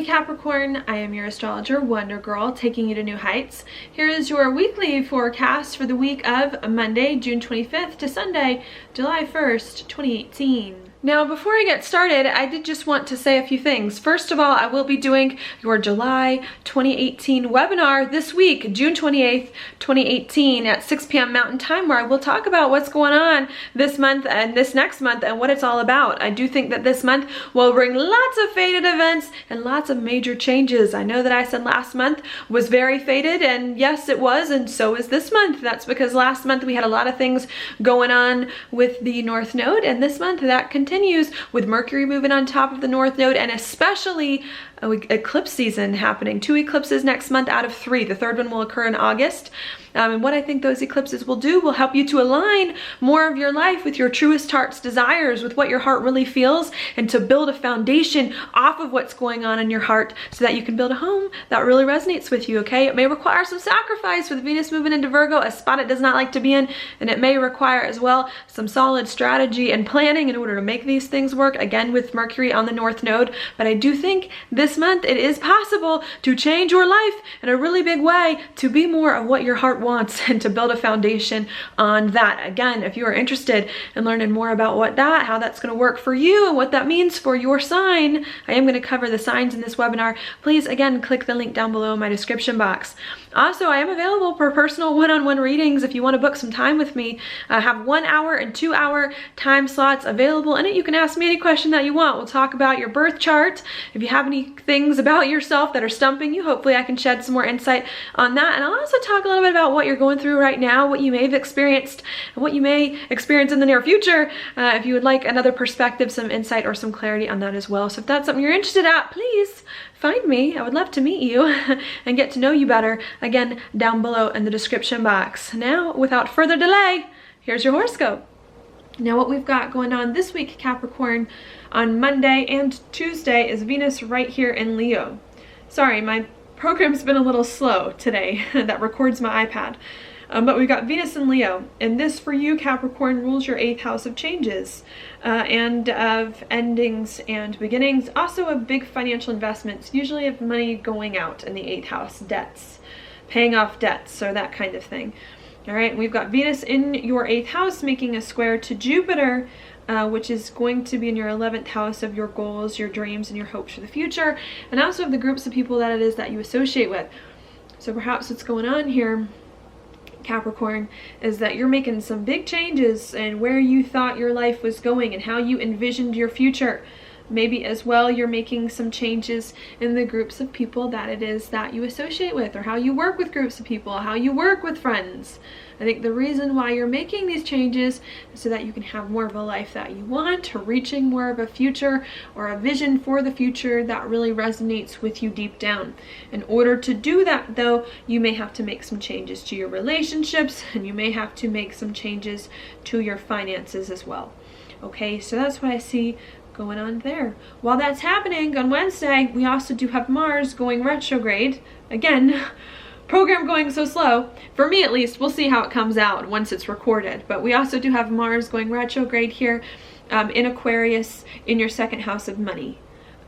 Hey Capricorn, I am your astrologer, Wonder Girl, taking you to new heights. Here is your weekly forecast for the week of Monday, June 25th to Sunday, July 1st, 2018. Now, before I get started, I did just want to say a few things. First of all, I will be doing your July 2018 webinar this week, June 28th, 2018 at 6 p.m. Mountain Time, where I will talk about what's going on this month and this next month and what it's all about. I do think that this month will bring lots of fated events and lots of major changes. I know that I said last month was very fated, and yes, it was, and so is this month. That's because last month we had a lot of things going on with the North Node, and this month that continues with Mercury moving on top of the North Node, and especially eclipse season happening. 2 eclipses next month out of 3. The third one will occur in August. And what I think those eclipses will do will help you to align more of your life with your truest heart's desires, with what your heart really feels, and to build a foundation off of what's going on in your heart so that you can build a home that really resonates with you, okay? It may require some sacrifice with Venus moving into Virgo, a spot it does not like to be in, and it may require as well some solid strategy and planning in order to make these things work, again with Mercury on the North Node. But I do think this month it is possible to change your life in a really big way, to be more of what your heart wants and to build a foundation on that. Again, if you are interested in learning more about how that's going to work for you and what that means for your sign, I am going to cover the signs in this webinar. Please, again, click the link down below in my description box. Also, I am available for personal one-on-one readings if you want to book some time with me. I have 1 hour and 2 hour time slots available in it. You can ask me any question that you want. We'll talk about your birth chart. If you have any things about yourself that are stumping you, hopefully I can shed some more insight on that. And I'll also talk a little bit about what you're going through right now, what you may have experienced, and what you may experience in the near future. If you would like another perspective, some insight, or some clarity on that as well. So if that's something you're interested at, please find me. I would love to meet you and get to know you better. Again, down below in the description box. Now, without further delay, here's your horoscope. Now, what we've got going on this week, Capricorn, on Monday and Tuesday is Venus right here in Leo. Sorry, my program's been a little slow today that records my iPad. But we've got Venus in Leo, and this for you, Capricorn, rules your 8th house of changes and of endings and beginnings, also of big financial investments, usually of money going out in the 8th house, debts, paying off debts, or that kind of thing. All right, we've got Venus in your 8th house making a square to Jupiter, which is going to be in your 11th house of your goals, your dreams, and your hopes for the future, and also of the groups of people that it is that you associate with. So perhaps what's going on here, Capricorn, is that you're making some big changes in where you thought your life was going and how you envisioned your future. Maybe as well you're making some changes in the groups of people that it is that you associate with, or how you work with groups of people, how you work with friends. I think the reason why you're making these changes is so that you can have more of a life that you want, or reaching more of a future or a vision for the future that really resonates with you deep down. In order to do that, though, you may have to make some changes to your relationships, and you may have to make some changes to your finances as well. Okay, so that's what I see going on there. While that's happening on Wednesday, we also do have Mars going retrograde. Again, program going so slow, for me at least. We'll see how it comes out once it's recorded. But we also do have Mars going retrograde here in Aquarius in your 2nd house of money.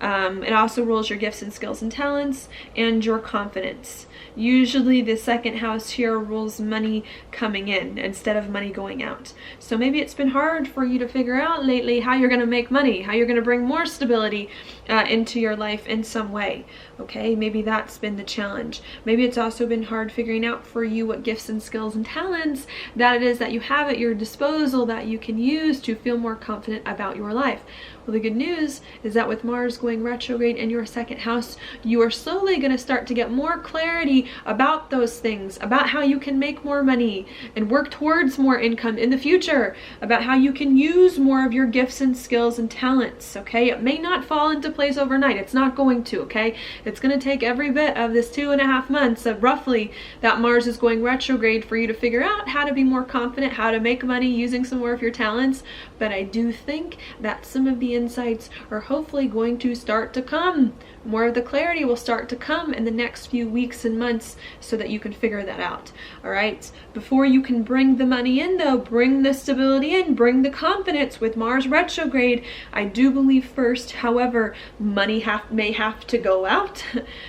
It also rules your gifts and skills and talents and your confidence. Usually the 2nd house here rules money coming in instead of money going out. So maybe it's been hard for you to figure out lately how you're going to make money, how you're going to bring more stability into your life in some way. Okay, maybe that's been the challenge. Maybe it's also been hard figuring out for you what gifts and skills and talents that it is that you have at your disposal that you can use to feel more confident about your life. Well, the good news is that with Mars going retrograde in your 2nd house, you are slowly going to start to get more clarity about those things, about how you can make more money and work towards more income in the future, about how you can use more of your gifts and skills and talents, okay? It may not fall into place overnight. It's not going to, okay? It's going to take every bit of this 2.5 months of roughly that Mars is going retrograde for you to figure out how to be more confident, how to make money using some more of your talents. But I do think that some of the insights are hopefully going to start to come more of the clarity will start to come in the next few weeks and months so that you can figure that out. All right. Before you can bring the money in though, bring the stability in, bring the confidence with Mars retrograde. I do believe first, however, money may have to go out.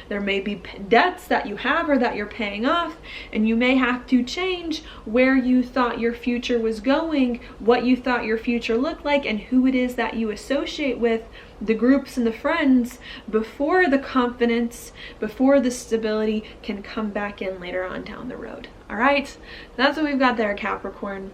There may be debts that you have or that you're paying off, and you may have to change where you thought your future was going, what you thought your future looked like, and who it is that you associate with, the groups and the friends, before the confidence, before the stability can come back in later on down the road. All right, that's what we've got there, Capricorn.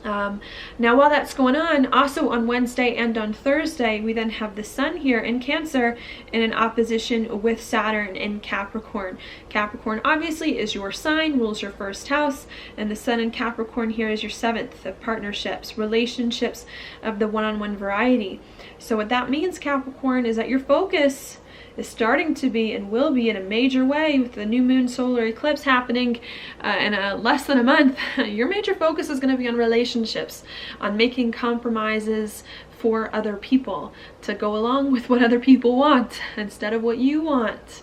Now while that's going on, also on Wednesday and on Thursday, we then have the Sun here in Cancer in an opposition with Saturn in Capricorn. Capricorn obviously is your sign, rules your first house, and the Sun in Capricorn here is your 7th of partnerships, relationships of the one-on-one variety. So what that means, Capricorn, is that your focus is starting to be and will be in a major way with the new moon solar eclipse happening in less than a month. Your major focus is going to be on relationships, on making compromises for other people to go along with what other people want instead of what you want.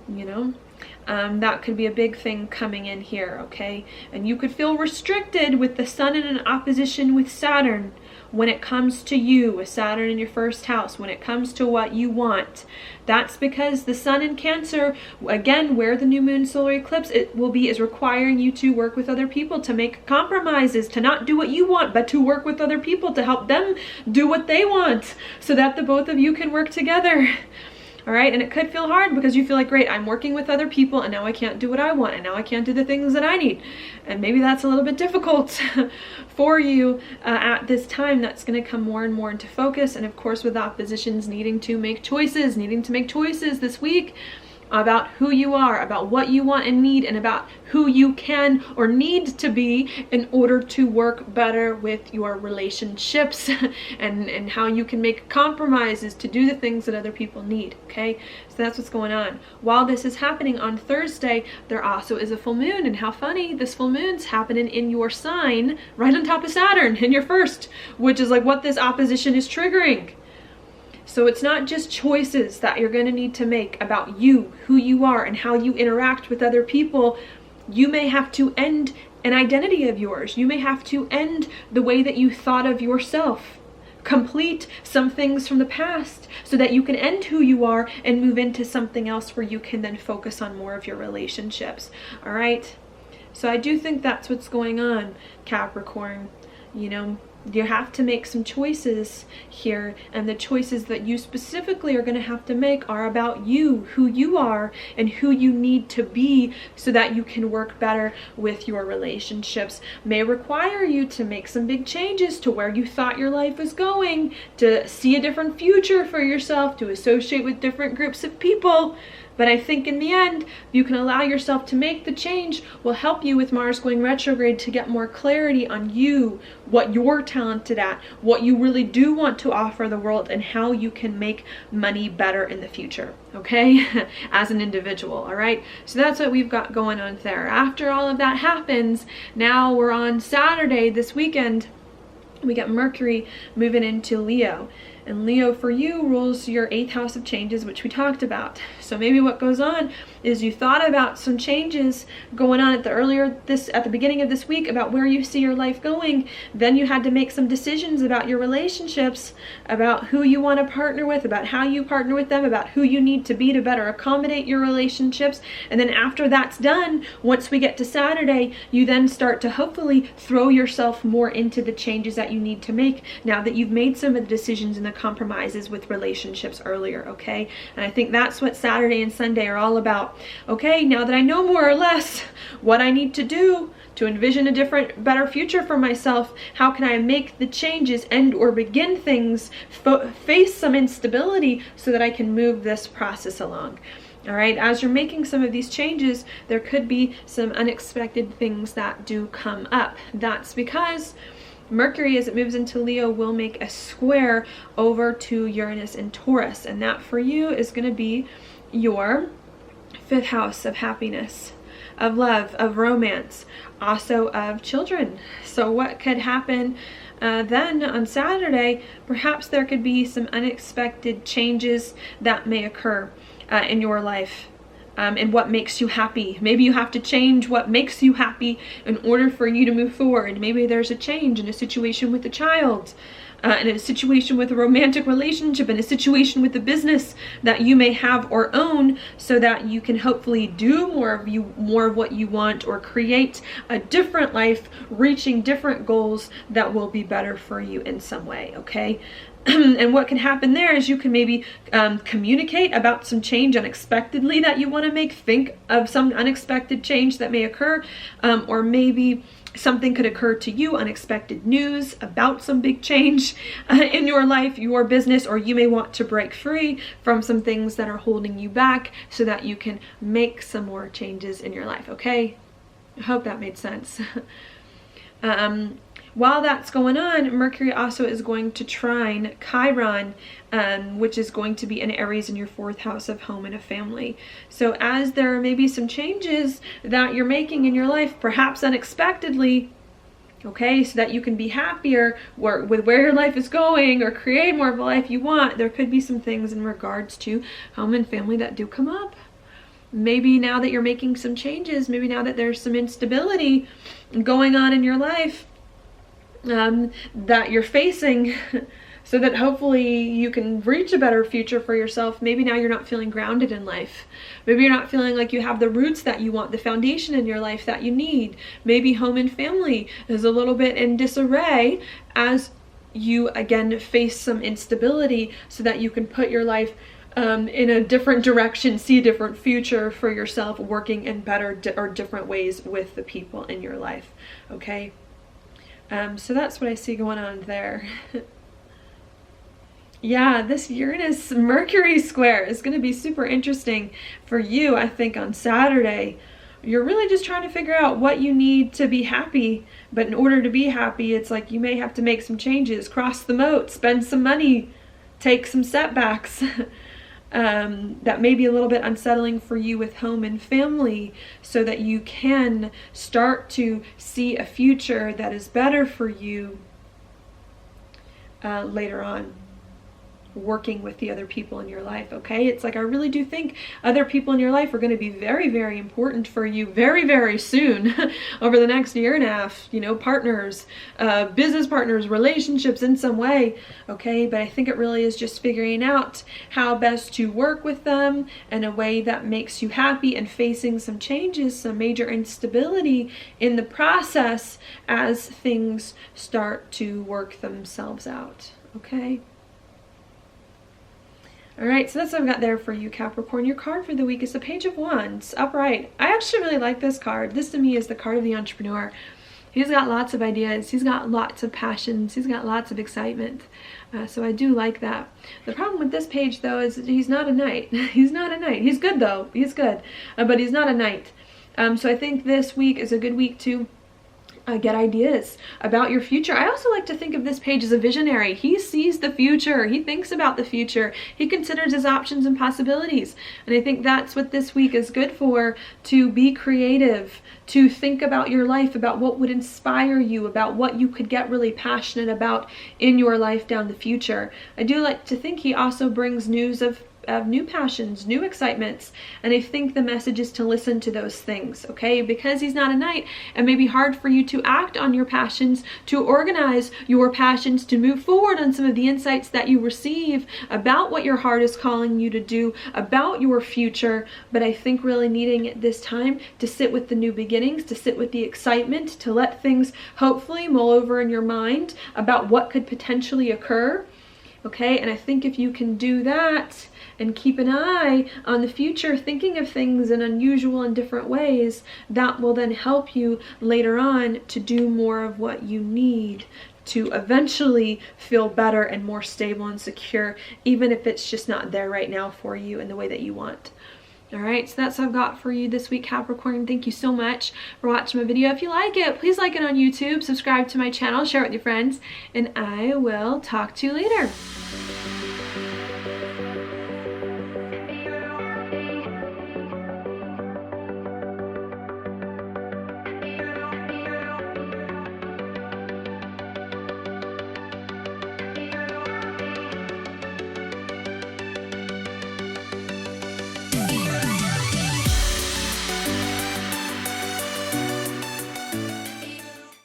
You know, that could be a big thing coming in here, okay? And you could feel restricted with the Sun in an opposition with Saturn when it comes to you, with Saturn in your first house, when it comes to what you want. That's because the Sun in Cancer, again, where the new moon solar eclipse it will be, is requiring you to work with other people, to make compromises, to not do what you want, but to work with other people to help them do what they want so that the both of you can work together. All right, and it could feel hard because you feel like, great, I'm working with other people and now I can't do what I want and now I can't do the things that I need. And maybe that's a little bit difficult for you at this time. That's going to come more and more into focus. And of course, with oppositions needing to make choices this week about who you are, about what you want and need, and about who you can or need to be in order to work better with your relationships and how you can make compromises to do the things that other people need, okay? So that's what's going on. While this is happening on Thursday, there also is a full moon, and how funny, this full moon's happening in your sign right on top of Saturn in your first, which is like what this opposition is triggering. So it's not just choices that you're going to need to make about you, who you are, and how you interact with other people. You may have to end an identity of yours. You may have to end the way that you thought of yourself. Complete some things from the past so that you can end who you are and move into something else where you can then focus on more of your relationships. All right? So I do think that's what's going on, Capricorn. You know, you have to make some choices here, and the choices that you specifically are going to have to make are about you, who you are, and who you need to be so that you can work better with your relationships. May require you to make some big changes to where you thought your life was going, to see a different future for yourself, to associate with different groups of people. But I think in the end, if you can allow yourself to make the change, will help you with Mars going retrograde to get more clarity on you, what you're talented at, what you really do want to offer the world, and how you can make money better in the future, okay? As an individual, all right? So that's what we've got going on there. After all of that happens, now we're on Saturday this weekend, we get Mercury moving into Leo. And Leo for you rules your 8th house of changes, which we talked about. So maybe what goes on is you thought about some changes going on at the beginning of this week about where you see your life going. Then you had to make some decisions about your relationships, about who you want to partner with, about how you partner with them, about who you need to be to better accommodate your relationships. And then after that's done, once we get to Saturday, you then start to hopefully throw yourself more into the changes that you need to make now that you've made some of the decisions and the compromises with relationships earlier, okay? And I think that's what Saturday and Sunday are all about. Okay, now that I know more or less what I need to do to envision a different, better future for myself, how can I make the changes and or begin things, face some instability so that I can move this process along? All right, as you're making some of these changes, there could be some unexpected things that do come up. That's because Mercury, as it moves into Leo, will make a square over to Uranus and Taurus. And that for you is going to be your 5th house of happiness, of love, of romance, also of children. So what could happen then on Saturday? Perhaps there could be some unexpected changes that may occur in your life. And what makes you happy. Maybe you have to change what makes you happy in order for you to move forward. Maybe there's a change in a situation with a child, in a situation with a romantic relationship, in a situation with a business that you may have or own, so that you can hopefully do more of what you want, or create a different life, reaching different goals that will be better for you in some way, okay? And what can happen there is you can maybe communicate about some change unexpectedly that you want to make. Think of some unexpected change that may occur, or maybe something could occur to you, unexpected news about some big change in your life, your business, or you may want to break free from some things that are holding you back so that you can make some more changes in your life, okay? I hope that made sense. While that's going on, Mercury also is going to trine Chiron, which is going to be in Aries in your 4th house of home and a family. So as there may be some changes that you're making in your life, perhaps unexpectedly, okay, so that you can be happier with where your life is going, or create more of a life you want, there could be some things in regards to home and family that do come up. Maybe now that you're making some changes, maybe now that there's some instability going on in your life, that you're facing, so that hopefully you can reach a better future for yourself. Maybe now you're not feeling grounded in life. Maybe you're not feeling like you have the roots that you want, the foundation in your life that you need. Maybe home and family is a little bit in disarray as you again face some instability, so that you can put your life in a different direction, see a different future for yourself, working in better or different ways with the people in your life, okay? So that's what I see going on there. Yeah, this Uranus Mercury square is going to be super interesting for you, I think, on Saturday. You're really just trying to figure out what you need to be happy, but in order to be happy, it's like you may have to make some changes, cross the moat, spend some money, take some setbacks. That may be a little bit unsettling for you with home and family, so that you can start to see a future that is better for you later on, working with the other people in your life, okay? It's like I really do think other people in your life are going to be very, very important for you very, very soon over the next year and a half, you know, partners, business partners, relationships in some way, okay? But I think it really is just figuring out how best to work with them in a way that makes you happy, and facing some changes, some major instability in the process as things start to work themselves out, okay? All right, so that's what I've got there for you, Capricorn. Your card for the week is the Page of Wands, upright. I actually really like this card. This to me is the card of the entrepreneur. He's got lots of ideas. He's got lots of passions. He's got lots of excitement. So I do like that. The problem with this page, though, is he's not a knight. He's not a knight. He's good, though. He's good. But he's not a knight. So I think this week is a good week to get ideas about your future. I also like to think of this page as a visionary. He sees the future. He thinks about the future. He considers his options and possibilities. And I think that's what this week is good for, to be creative, to think about your life, about what would inspire you, about what you could get really passionate about in your life down the future. I do like to think he also brings news of new passions, new excitements, and I think the message is to listen to those things, okay? Because he's not a knight, it may be hard for you to act on your passions, to organize your passions, to move forward on some of the insights that you receive about what your heart is calling you to do, about your future. But I think really needing at this time to sit with the new beginnings, to sit with the excitement, to let things hopefully mull over in your mind about what could potentially occur, okay? And I think if you can do that and keep an eye on the future, thinking of things in unusual and different ways, that will then help you later on to do more of what you need to eventually feel better and more stable and secure, even if it's just not there right now for you in the way that you want. All right, so that's what I've got for you this week, Capricorn. Thank you so much for watching my video. If you like it, please like it on YouTube, subscribe to my channel, share it with your friends, and I will talk to you later.